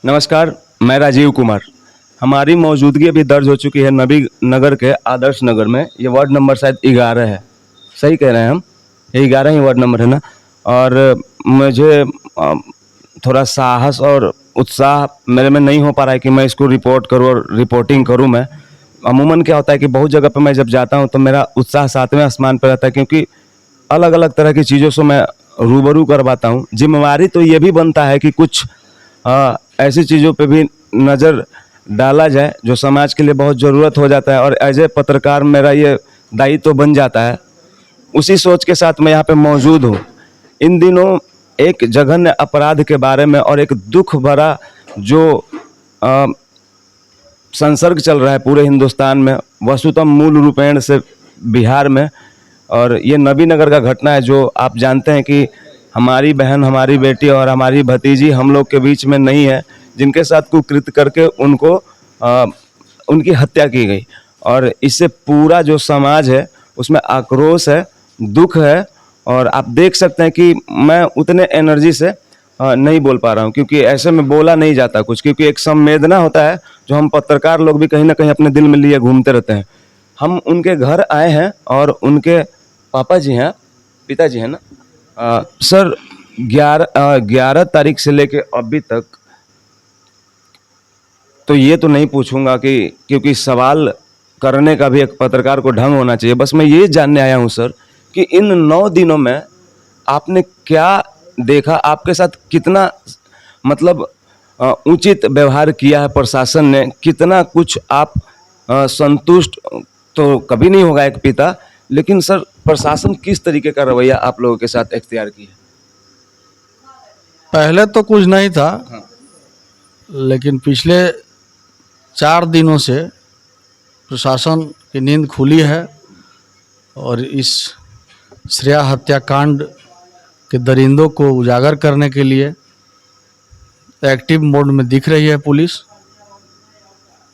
नमस्कार, मैं राजीव कुमार। हमारी मौजूदगी अभी दर्ज हो चुकी है नबी नगर के आदर्श नगर में। ये वार्ड नंबर शायद 11 है, सही कह रहे हैं हम? ये 11 ही वार्ड नंबर है ना? और मुझे थोड़ा साहस और उत्साह मेरे में नहीं हो पा रहा है कि मैं इसको रिपोर्ट करूँ और रिपोर्टिंग करूँ मैं। अमूमन क्या होता है कि बहुत जगह पे मैं जब जाता हूँ तो मेरा उत्साह 7वें आसमान पर रहता है, क्योंकि अलग अलग तरह की चीज़ों से मैं रूबरू करवाता हूँ। जिम्मेवारी तो ये भी बनता है कि कुछ ऐसी चीज़ों पे भी नज़र डाला जाए जो समाज के लिए बहुत ज़रूरत हो जाता है, और एज ए पत्रकार मेरा ये दायित्व तो बन जाता है। उसी सोच के साथ मैं यहाँ पे मौजूद हूँ। इन दिनों एक जघन्य अपराध के बारे में और एक दुख भरा जो संसर्ग चल रहा है पूरे हिंदुस्तान में, वस्तुतः मूल रूपेण से बिहार में। और ये नबी नगर का घटना है, जो आप जानते हैं कि हमारी बहन, हमारी बेटी और हमारी भतीजी हम लोग के बीच में नहीं है, जिनके साथ कुकृत्य करके उनको उनकी हत्या की गई। और इससे पूरा जो समाज है उसमें आक्रोश है, दुख है। और आप देख सकते हैं कि मैं उतने एनर्जी से नहीं बोल पा रहा हूँ, क्योंकि ऐसे में बोला नहीं जाता कुछ, क्योंकि एक संवेदना होता है जो हम पत्रकार लोग भी कहीं ना कहीं अपने दिल में लिए घूमते रहते हैं। हम उनके घर आए हैं और उनके पापा जी हैं, पिताजी हैं ना, सर 11 तारीख से लेके अभी तक, तो ये तो नहीं पूछूंगा कि, क्योंकि सवाल करने का भी एक पत्रकार को ढंग होना चाहिए। बस मैं ये जानने आया हूँ सर कि इन 9 दिनों में आपने क्या देखा, आपके साथ कितना मतलब उचित व्यवहार किया है प्रशासन ने, कितना कुछ आप संतुष्ट तो कभी नहीं होगा एक पिता, लेकिन सर प्रशासन किस तरीके का रवैया आप लोगों के साथ इख्तियार किया? पहले तो कुछ नहीं था। हाँ। लेकिन पिछले 4 दिनों से प्रशासन की नींद खुली है और इस श्रेया हत्याकांड के दरिंदों को उजागर करने के लिए एक्टिव मोड में दिख रही है पुलिस।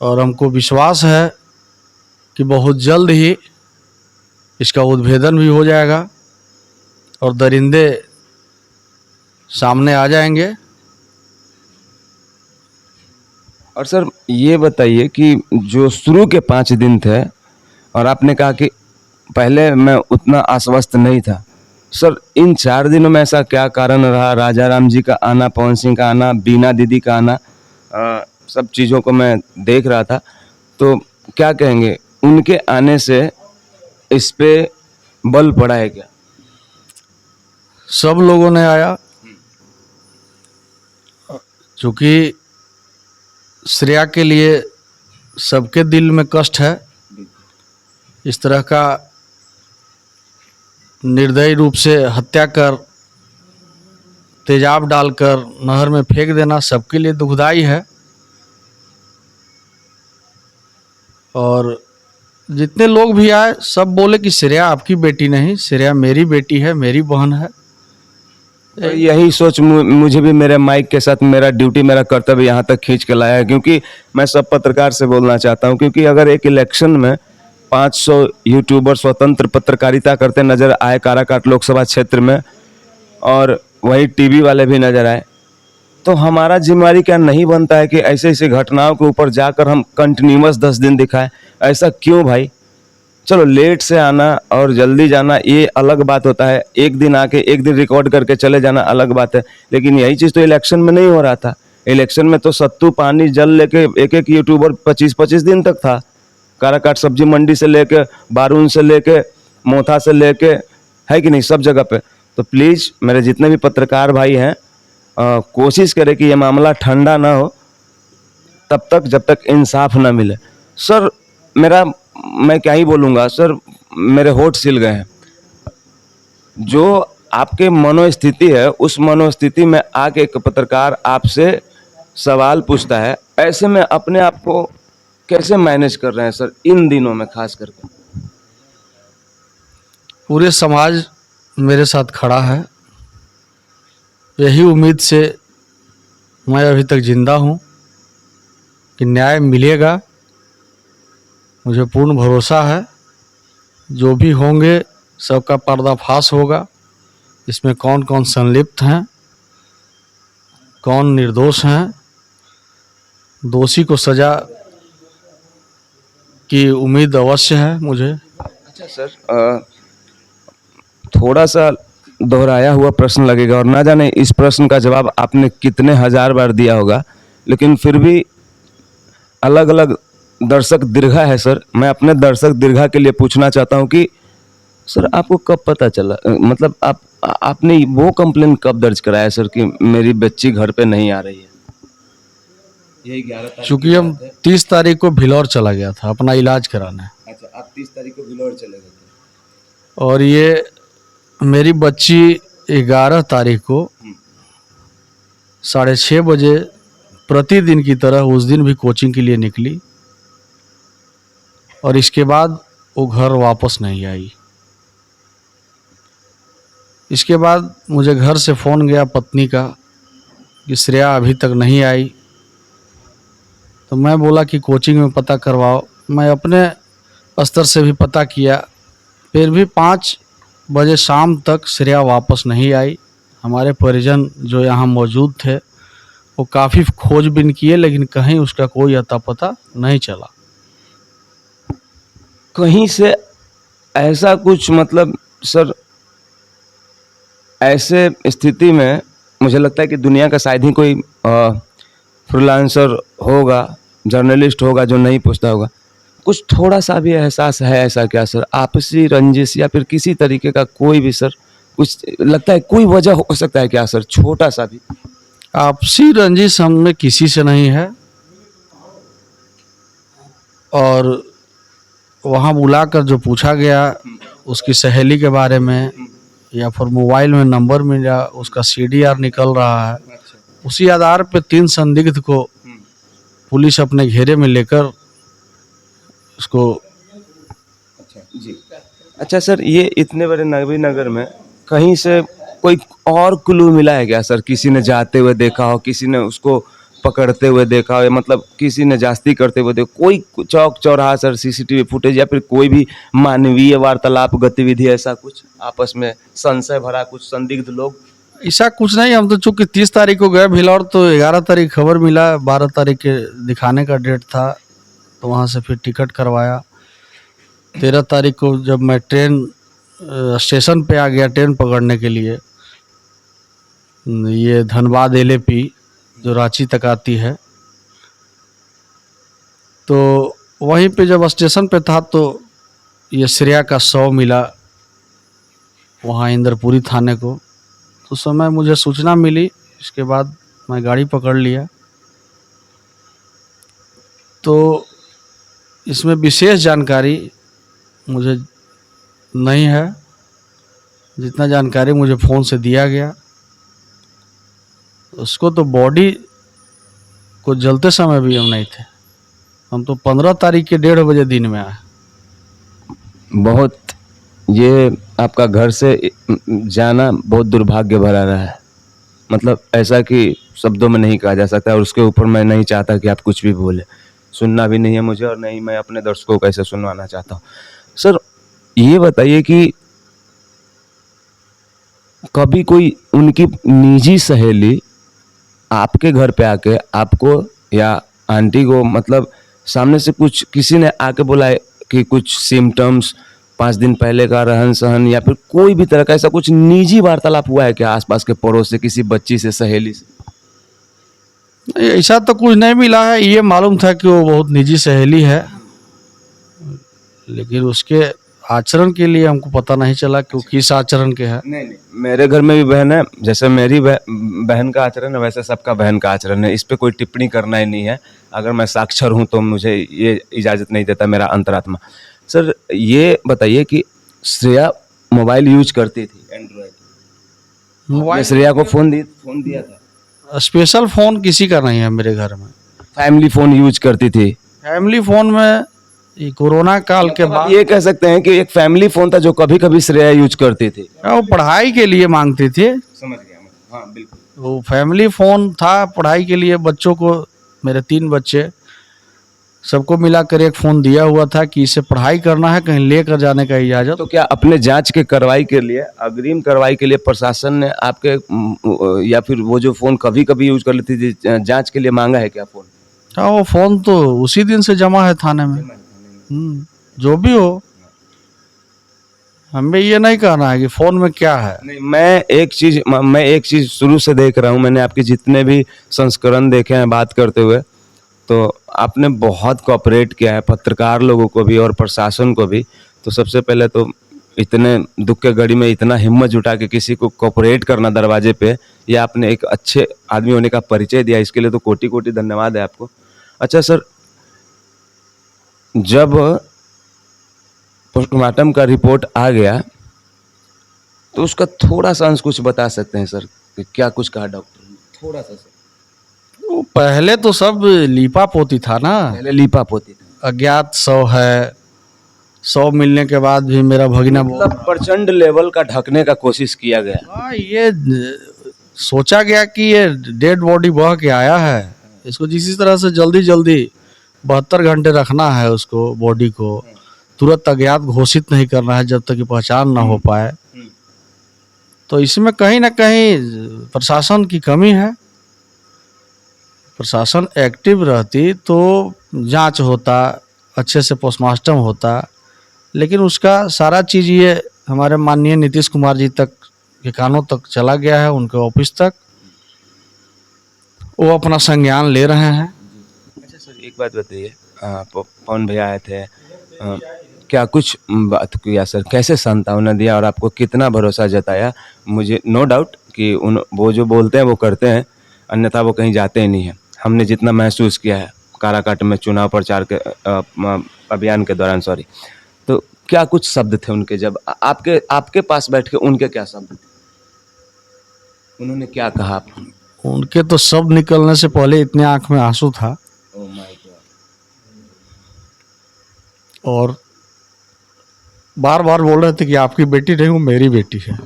और हमको विश्वास है कि बहुत जल्द ही इसका उद्भेदन भी हो जाएगा और दरिंदे सामने आ जाएंगे। और सर ये बताइए कि जो शुरू के 5 दिन थे, और आपने कहा कि पहले मैं उतना आश्वस्त नहीं था, सर इन 4 दिनों में ऐसा क्या कारण रहा? राजा राम जी का आना, पवन सिंह का आना, बीना दीदी का आना, सब चीज़ों को मैं देख रहा था, तो क्या कहेंगे उनके आने से इस पे बल पड़ा है क्या? सब लोगों ने आया, चूँकि श्रेया के लिए सबके दिल में कष्ट है। इस तरह का निर्दयी रूप से हत्या कर, तेजाब डालकर नहर में फेंक देना सबके लिए दुखदाई है। और जितने लोग भी आए सब बोले कि श्रेया आपकी बेटी नहीं, श्रेया मेरी बेटी है, मेरी बहन है। तो यही सोच मुझे भी मेरे माइक के साथ मेरा ड्यूटी, मेरा कर्तव्य यहाँ तक खींच के लाया है, क्योंकि मैं सब पत्रकार से बोलना चाहता हूँ। क्योंकि अगर एक इलेक्शन में 500 यूट्यूबर स्वतंत्र पत्रकारिता करते नजर आए काराकाट लोकसभा क्षेत्र में, और वही टीवी वाले भी नजर आए, तो हमारा जिम्मेवारी क्या नहीं बनता है कि ऐसे ऐसे घटनाओं के ऊपर जाकर हम कंटिन्यूअस 10 दिन दिखाएं? ऐसा क्यों भाई? चलो लेट से आना और जल्दी जाना ये अलग बात होता है, एक दिन आके एक दिन रिकॉर्ड करके चले जाना अलग बात है, लेकिन यही चीज़ तो इलेक्शन में नहीं हो रहा था। इलेक्शन में तो सत्तू पानी जल लेके एक एक यूट्यूबर 25-25 दिन तक था, काराकाट सब्जी मंडी से लेके, बारून से लेके, मोथा से लेके, है कि नहीं, सब जगह पे। तो प्लीज़ मेरे जितने भी पत्रकार भाई हैं, कोशिश करें कि ये मामला ठंडा ना हो तब तक जब तक इंसाफ ना मिले। सर मैं क्या ही बोलूँगा सर, मेरे होठ सिल गए हैं। जो आपके मनोस्थिति है, उस मनोस्थिति में आके एक पत्रकार आपसे सवाल पूछता है, ऐसे में अपने आप को कैसे मैनेज कर रहे हैं सर इन दिनों में खास करके? पूरे समाज मेरे साथ खड़ा है, यही उम्मीद से मैं अभी तक जिंदा हूँ कि न्याय मिलेगा। मुझे पूर्ण भरोसा है, जो भी होंगे सबका पर्दाफाश होगा। इसमें कौन कौन संलिप्त हैं, कौन निर्दोष हैं, दोषी को सजा की उम्मीद अवश्य है मुझे। अच्छा सर, थोड़ा सा दोहराया हुआ प्रश्न लगेगा और ना जाने इस प्रश्न का जवाब आपने कितने हजार बार दिया होगा, लेकिन फिर भी अलग अलग दर्शक दीर्घा है सर। मैं अपने दर्शक दीर्घा के लिए पूछना चाहता हूं कि सर आपको कब पता चला, मतलब आपने वो कंप्लेन कब दर्ज कराया सर कि मेरी बच्ची घर पे नहीं आ रही है? यही 11 तारीख चूंकि हम 30 तारीख को भिलौर चला गया था अपना इलाज कराने, अच्छा, आप 30 तारीख को भिलौर चले गए थे। और ये मेरी बच्ची 11 तारीख को 6:30 बजे प्रतिदिन की तरह उस दिन भी कोचिंग के लिए निकली, और इसके बाद वो घर वापस नहीं आई। इसके बाद मुझे घर से फ़ोन गया पत्नी का कि श्रेया अभी तक नहीं आई। तो मैं बोला कि कोचिंग में पता करवाओ। मैं अपने स्तर से भी पता किया, फिर भी 5 बजे शाम तक श्रेया वापस नहीं आई। हमारे परिजन जो यहाँ मौजूद थे वो काफ़ी खोजबीन किए, लेकिन कहीं उसका कोई अता पता नहीं चला। कहीं से ऐसा कुछ, मतलब सर ऐसे स्थिति में मुझे लगता है कि दुनिया का शायद ही कोई फ्रीलांसर होगा, जर्नलिस्ट होगा जो नहीं पूछता होगा। कुछ थोड़ा सा भी एहसास है ऐसा क्या सर, आपसी रंजिश या फिर किसी तरीके का कोई भी सर, कुछ लगता है कोई वजह हो सकता है क्या सर, छोटा सा भी? आपसी रंजिश हम में किसी से नहीं है, और वहाँ बुलाकर जो पूछा गया उसकी सहेली के बारे में, या फिर मोबाइल में नंबर मिला, उसका CDR निकल रहा है, उसी आधार पे 3 संदिग्ध को पुलिस अपने घेरे में लेकर उसको। अच्छा जी। अच्छा सर, ये इतने बड़े नगर में कहीं से कोई और क्लू मिला है क्या सर? किसी ने जाते हुए देखा हो, किसी ने उसको पकड़ते हुए देखा हो, मतलब किसी ने जास्ती करते हुए देखा, कोई चौक चौराहा सर CCTV फुटेज या फिर कोई भी मानवीय वार्तालाप गतिविधि, ऐसा कुछ आपस में संशय भरा कुछ संदिग्ध लोग? ऐसा कुछ नहीं। हम तो चूंकि 30 तारीख को गए भिलौर, तो 11 तारीख खबर मिला, 12 तारीख के दिखाने का डेट था, तो वहाँ से फिर टिकट करवाया। 13 तारीख को जब मैं ट्रेन स्टेशन पे आ गया ट्रेन पकड़ने के लिए, ये धनबाद LAP जो रांची तक आती है, तो वहीं पे जब स्टेशन पे था तो ये श्रेया का शव मिला वहाँ इंद्रपुरी थाने को। तो उस समय मुझे सूचना मिली, इसके बाद मैं गाड़ी पकड़ लिया। तो इसमें विशेष जानकारी मुझे नहीं है, जितना जानकारी मुझे फ़ोन से दिया गया, उसको तो बॉडी को जलते समय भी हम नहीं थे। हम तो 15 तारीख के 1:30 बजे दिन में आए। बहुत, ये आपका घर से जाना बहुत दुर्भाग्य भरा रहा है, मतलब ऐसा कि शब्दों में नहीं कहा जा सकता, और उसके ऊपर मैं नहीं चाहता कि आप कुछ भी बोले, सुनना भी नहीं है मुझे, और नहीं मैं अपने दर्शकों को ऐसे सुनवाना चाहता हूँ। सर ये बताइए कि कभी कोई उनकी निजी सहेली आपके घर पे आके आपको या आंटी को, मतलब सामने से कुछ किसी ने आके बोला है कि कुछ सिम्टम्स, 5 दिन पहले का रहन सहन, या फिर कोई भी तरह का ऐसा कुछ निजी वार्तालाप हुआ है क्या आसपास के पड़ोस से, किसी बच्ची से, सहेली से? नहीं, ऐसा तो कुछ नहीं मिला है। ये मालूम था कि वो बहुत निजी सहेली है, लेकिन उसके आचरण के लिए हमको पता नहीं चला कि वो किस आचरण के है। नहीं, मेरे घर में भी बहन है, जैसे मेरी बहन का आचरण है वैसे सबका बहन का आचरण है, इस पे कोई टिप्पणी करना ही नहीं है। अगर मैं साक्षर हूँ तो मुझे ये इजाज़त नहीं देता मेरा अंतरात्मा। सर ये बताइए कि श्रेया मोबाइल यूज करती थी, एंड्रॉयड? मोबाइल, श्रेया को फोन दिया था? स्पेशल फ़ोन किसी का नहीं है मेरे घर में। फैमिली फ़ोन यूज करती थी? फैमिली फ़ोन में ये कोरोना काल के बाद ये कह सकते हैं कि एक फैमिली फ़ोन था जो कभी कभी श्रेया यूज करती थी? वो पढ़ाई के लिए मांगती थी। समझ गया मैं, हाँ बिल्कुल। वो फैमिली फ़ोन था पढ़ाई के लिए। बच्चों को, मेरे 3 बच्चे, सबको मिलाकर एक फ़ोन दिया हुआ था कि इसे पढ़ाई करना है, कहीं लेकर जाने का इजाज़त। तो क्या अपने जांच के कार्रवाई के लिए, अग्रिम कार्रवाई के लिए प्रशासन ने आपके या फिर वो जो फ़ोन कभी कभी यूज कर लेती थी, जांच के लिए मांगा है क्या फ़ोन? हाँ, वो फ़ोन तो उसी दिन से जमा है थाने में। जो भी हो, हमें ये नहीं कहना है कि फ़ोन में क्या है। नहीं, मैं एक चीज शुरू से देख रहा हूँ। मैंने आपके जितने भी संस्करण देखे हैं बात करते हुए, तो आपने बहुत कोऑपरेट किया है, पत्रकार लोगों को भी और प्रशासन को भी। तो सबसे पहले तो इतने दुख के घड़ी में इतना हिम्मत जुटा के किसी को कोऑपरेट करना दरवाजे पे, ये आपने एक अच्छे आदमी होने का परिचय दिया, इसके लिए तो कोटि कोटि धन्यवाद है आपको। अच्छा सर, जब पोस्टमार्टम का रिपोर्ट आ गया तो उसका थोड़ा सा अंश कुछ बता सकते हैं सर कि क्या कुछ कहा डॉक्टर ने? थोड़ा सा सर। तो पहले तो सब लीपा पोती था ना, पहले लीपा पोती थी, अज्ञात 100 है, 100 मिलने के बाद भी मेरा भगिना मतलब प्रचंड लेवल का ढकने का कोशिश किया गया। हाँ, ये सोचा गया कि ये डेड बॉडी बह के आया है, इसको जिस तरह से जल्दी जल्दी 72 घंटे रखना है उसको, बॉडी को तुरंत अज्ञात घोषित नहीं करना है जब तक कि पहचान ना हो पाए। तो इसमें कहीं ना कहीं प्रशासन की कमी है। प्रशासन एक्टिव रहती तो जांच होता, अच्छे से पोस्टमार्टम होता, लेकिन उसका सारा चीज़ ये हमारे माननीय नीतीश कुमार जी तक के कानों तक चला गया है, उनके ऑफिस तक। वो अपना संज्ञान ले रहे हैं। अच्छा सर, एक बात बताइए, पवन भैया आए थे, क्या कुछ बात किया सर? कैसे सांत्वना दिया और आपको कितना भरोसा जताया? मुझे नो डाउट कि वो जो बोलते हैं वो करते हैं, अन्यथा वो कहीं जाते ही नहीं है। हमने जितना महसूस किया है काराकाट में चुनाव प्रचार के अभियान के दौरान, सॉरी। तो क्या कुछ शब्द थे उनके, जब आपके पास बैठ के उनके क्या शब्द थे? उन्होंने क्या कहा आपको? उनके तो सब निकलने से पहले इतने आंख में आंसू था, ओह माय गॉड। और बार बार बोल रहे थे कि आपकी बेटी नहीं, वो मेरी बेटी है।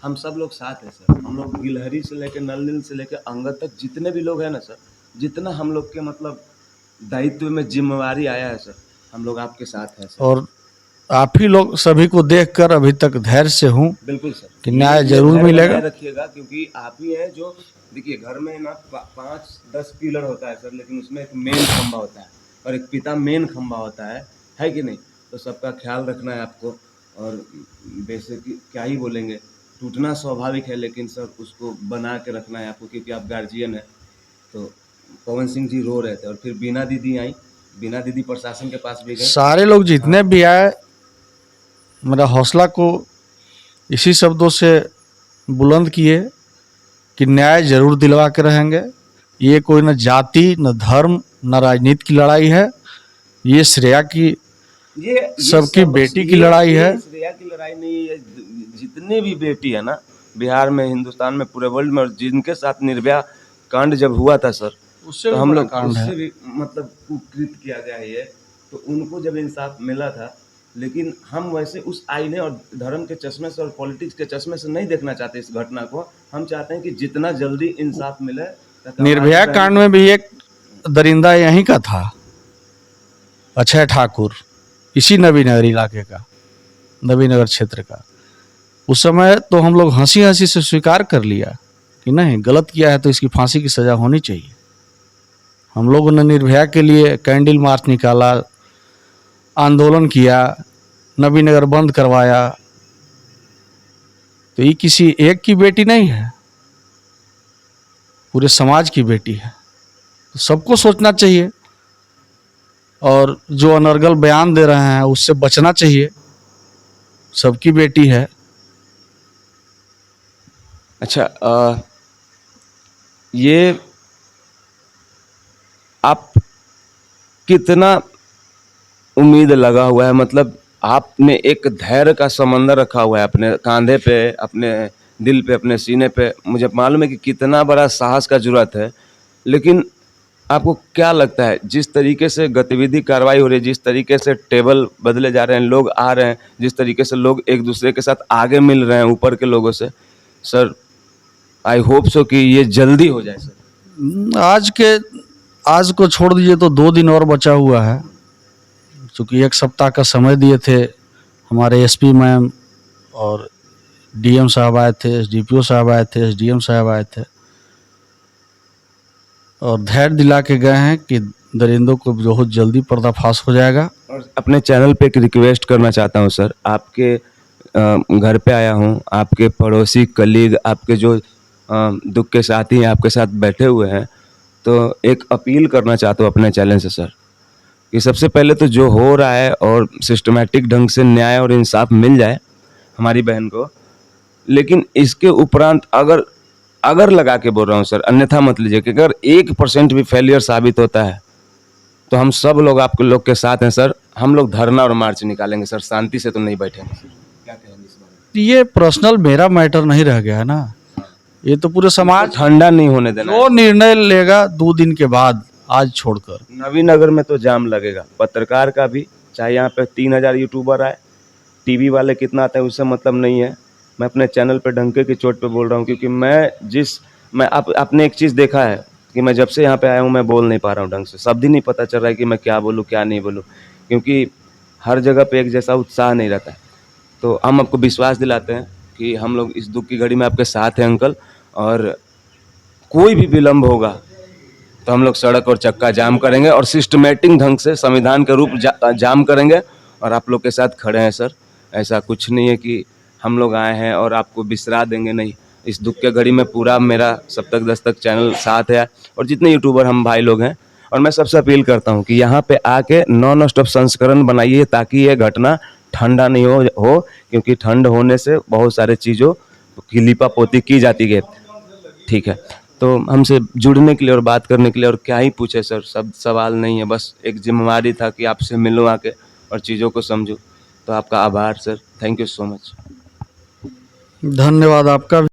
हम सब लोग साथ हैं सर। हम लोग गिलहरी से लेकर नल से लेकर अंगद तक जितने भी लोग हैं ना सर, जितना हम लोग के मतलब दायित्व में जिम्मेवारी आया है सर, हम लोग आपके साथ हैं सर। और आप ही लोग सभी को देखकर अभी तक धैर्य से हूँ बिल्कुल सर, कि न्याय ये जरूर धैर्य मिलेगा। बनाए रखिएगा, क्योंकि आप ही हैं जो, देखिए घर में ना 5-10 पिलर होता है सर, लेकिन उसमें एक मेन खंभा होता है और एक पिता मेन खंभा होता है कि नहीं? तो सबका ख्याल रखना है आपको। और वैसे कि क्या ही बोलेंगे, टूटना स्वाभाविक है, लेकिन सर उसको बना के रखना है आपको, क्योंकि आप गार्जियन है। तो पवन सिंह जी रो रहे थे और फिर बीना दीदी आई, बीना दीदी प्रशासन के पास भी गए। सारे लोग जितने भी आए, मेरा हौसला को इसी शब्दों से बुलंद किए कि न्याय जरूर दिलवा के रहेंगे। ये कोई न जाति, न धर्म, न राजनीति की लड़ाई है, ये श्रेया की, ये सबकी बेटी की लड़ाई है। श्रेया की लड़ाई नहीं है। जितने भी बेटी है ना बिहार में, हिंदुस्तान में, पूरे वर्ल्ड में, और जिनके साथ निर्भया कांड जब हुआ था सर, उससे तो भी हम बड़ा लोग कांड है। उससे भी मतलब कुकृत किया गया है ये, तो उनको जब इंसाफ मिला था। लेकिन हम वैसे उस आईने और धर्म के चश्मे से और पॉलिटिक्स के चश्मे से नहीं देखना चाहते इस घटना को। हम चाहते हैं कि जितना जल्दी इंसाफ मिले। निर्भया कांड में भी एक दरिंदा यहीं का था, अक्षय ठाकुर, इसी नबीनगर इलाके का, नबीनगर क्षेत्र का। उस समय तो हम लोग हंसी हंसी से स्वीकार कर लिया कि नहीं, गलत किया है तो इसकी फांसी की सज़ा होनी चाहिए। हम लोगों ने निर्भया के लिए कैंडल मार्च निकाला, आंदोलन किया, नबीनगर बंद करवाया। तो ये किसी एक की बेटी नहीं है, पूरे समाज की बेटी है। तो सबको सोचना चाहिए और जो अनर्गल बयान दे रहे हैं उससे बचना चाहिए। सबकी बेटी है। अच्छा, ये आप कितना उम्मीद लगा हुआ है, मतलब आपने एक धैर्य का समंदर रखा हुआ है अपने कंधे पे, अपने दिल पे, अपने सीने पे। मुझे मालूम है कि कितना बड़ा साहस का जरूरत है, लेकिन आपको क्या लगता है जिस तरीके से गतिविधि कार्रवाई हो रही है, जिस तरीके से टेबल बदले जा रहे हैं, लोग आ रहे हैं, जिस तरीके से लोग एक दूसरे के साथ आगे मिल रहे हैं ऊपर के लोगों से, सर आई होप सो कि ये जल्दी हो जाए सर। आज को छोड़ दीजिए तो 2 दिन और बचा हुआ है, क्योंकि 1 सप्ताह का समय दिए थे हमारे एसपी मैम, और डीएम साहब आए थे, एसडीपीओ साहब आए थे, एसडीएम साहब आए थे। और धैर्य दिला के गए हैं कि दरिंदों को बहुत जल्दी पर्दाफाश हो जाएगा। और अपने चैनल पे एक रिक्वेस्ट करना चाहता हूँ सर, आपके घर पे आया हूँ, आपके पड़ोसी कलीग, आपके जो दुख के साथी हैं आपके साथ बैठे हुए हैं, तो एक अपील करना चाहता हूँ अपने चैनल से सर, कि सबसे पहले तो जो हो रहा है और सिस्टमैटिक ढंग से न्याय और इंसाफ मिल जाए हमारी बहन को, लेकिन इसके उपरांत अगर लगा के बोल रहा हूँ सर, अन्यथा मत लीजिए कि अगर 1% भी फेलियर साबित होता है तो हम सब लोग आपके लोग के साथ हैं सर। हम लोग धरना और मार्च निकालेंगे सर, शांति से तो नहीं बैठेंगे सर। क्या कहेंगे इस बारे ये पर्सनल मेरा मैटर नहीं रह गया है ना, ये तो पूरे में? समाज ठंडा नहीं होने देना है। जो निर्णय लेगा 2 दिन के बाद, आज छोड़कर। नवीनगर में तो जाम लगेगा, पत्रकार का भी, चाहे यहाँ पे 3000 यूट्यूबर आए, टीवी वाले कितना आते हैं उससे मतलब नहीं है। मैं अपने चैनल पे डंके की चोट पे बोल रहा हूँ, क्योंकि आपने एक चीज़ देखा है कि मैं जब से यहाँ पे आया हूँ मैं बोल नहीं पा रहा हूँ ढंग से, शब्द ही नहीं पता चल रहा है कि मैं क्या बोलूँ क्या नहीं बोलूँ, क्योंकि हर जगह पे एक जैसा उत्साह नहीं रहता है। तो हम आपको विश्वास दिलाते हैं कि हम लोग इस दुख की घड़ी में आपके साथ हैं अंकल, और कोई भी विलम्ब होगा तो हम लोग सड़क और चक्का जाम करेंगे और सिस्टमेटिक ढंग से संविधान के रूप जाम करेंगे और आप लोग के साथ खड़े हैं सर। ऐसा कुछ नहीं है कि हम लोग आए हैं और आपको बिसरा देंगे, नहीं। इस दुख के घड़ी में पूरा मेरा सब तक दस्तक चैनल साथ है और जितने यूट्यूबर हम भाई लोग हैं। और मैं सबसे अपील करता हूँ कि यहाँ पे आके नॉन स्टॉप संस्करण बनाइए ताकि ये घटना ठंडा नहीं हो, क्योंकि ठंड होने से बहुत सारे चीज़ों की लिपापोती की जाती है। ठीक है, तो हमसे जुड़ने के लिए और बात करने के लिए और क्या ही पूछे सर, सब सवाल नहीं है, बस एक जिम्मेवारी था कि आपसे मिलूँ आके और चीज़ों को समझूँ। तो आपका आभार sir, thank you so much. धन्यवाद आपका भी।